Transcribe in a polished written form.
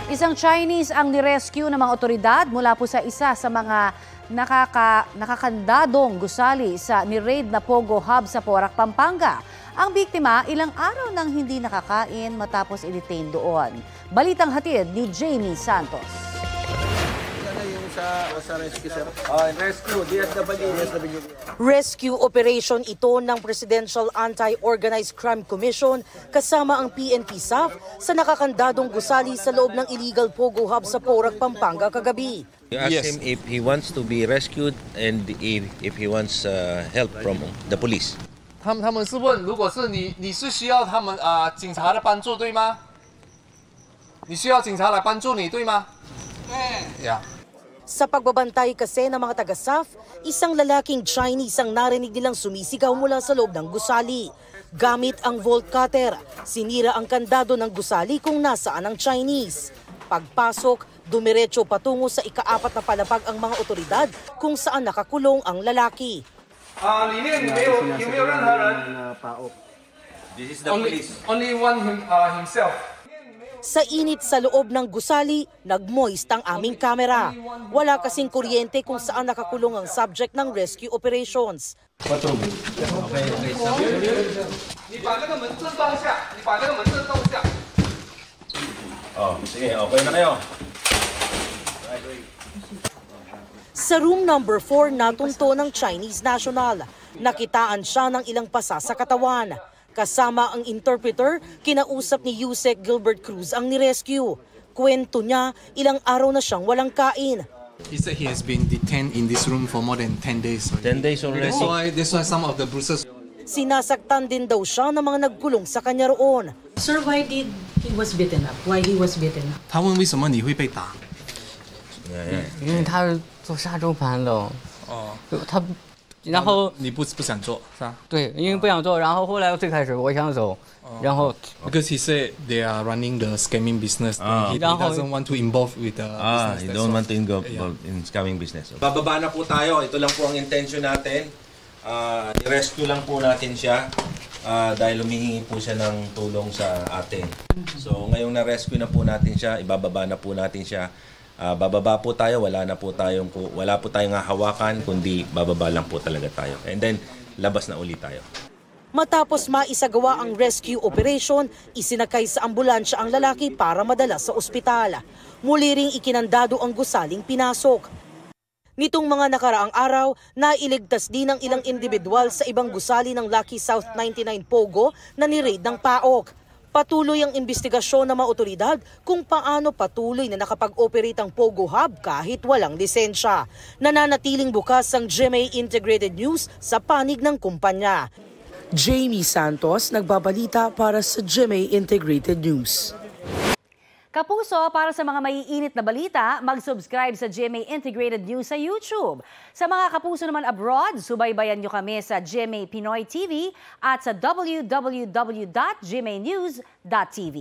Isang Chinese ang nirescue ng mga otoridad mula po sa isa sa mga nakakandadong gusali sa ni-raid na Pogo Hub sa Porac, Pampanga. Ang biktima, ilang araw nang hindi nakakain matapos i-detain doon. Balitang hatid ni Jamie Santos. Sa rescue, sir. Rescue, DSWD. Rescue operation ito ng Presidential Anti-Organized Crime Commission kasama ang PNP SAF sa nakakandadong gusali sa loob ng illegal Pogo Hub sa Porac, Pampanga kagabi. You ask him if he wants to be rescued and if he wants help from the police. 他们是问，如果是你是需要他们警察的帮助，对吗？你需要警察来帮助你，对吗？对。Yeah. Sa pagbabantay kasi ng mga taga-SAF, isang lalaking Chinese ang narinig nilang sumisigaw mula sa loob ng gusali. Gamit ang volt cutter, sinira ang kandado ng gusali kung nasaan ang Chinese. Pagpasok, dumiretso patungo sa ika-4 na palapag ang mga otoridad kung saan nakakulong ang lalaki. This is the police. Only one himself. Sa init sa loob ng gusali, nag-moist ang aming kamera. Wala kasing kuryente kung saan nakakulong ang subject ng rescue operations. Sige, okay na kayo. Sa room number 4, natunto ng Chinese national. Nakitaan siya ng ilang pasa sa katawan. Kasama ang interpreter, kinausap ni Yusek Gilbert Cruz ang nirescue. Kwento niya, ilang araw na siyang walang kain. He said he has been detained in this room for more than 10 days. 10 days already. That's why some of the bruises. Sinasaktan din daw siya ng mga nagkulong sa kanya roon. Sir, why did he was beaten up? Why he was beaten up? 他问为什么你会被打？因为他是做杀猪盘的。他。然后你不想做是吧？对，因为不想做，然后后来最开始我想走，然后 because he said they are running the scamming business. He doesn't want to involve with the business. He don't want to involve in scamming business. Bababa na po tayo. Ito lang po ang intention natin. I-rescue lang po natin siya dahil humihingi po siya ng tulong sa atin. So ngayong na-rescue na po natin siya, ibababa na po natin siya. Bababa po tayo, wala po tayong hawakan, kundi bababa lang po talaga tayo. And then, labas na ulit tayo. Matapos maisagawa ang rescue operation, isinakay sa ambulansya ang lalaki para madala sa ospital. Muli ring ikinandado ang gusaling pinasok. Nitong mga nakaraang araw, nailigtas din ang ilang individual sa ibang gusali ng Lucky South 99 Pogo na ni-raid ng PAOK. Patuloy ang investigasyon ng mga otoridad kung paano patuloy na nakapag-operate ang Pogo Hub kahit walang lisensya. Nananatiling bukas ang GMA Integrated News sa panig ng kumpanya. Jamie Santos, nagbabalita para sa GMA Integrated News. Kapuso, para sa mga maiinit na balita, mag-subscribe sa GMA Integrated News sa YouTube. Sa mga kapuso naman abroad, subaybayan nyo kami sa GMA Pinoy TV at sa www.gmanews.tv.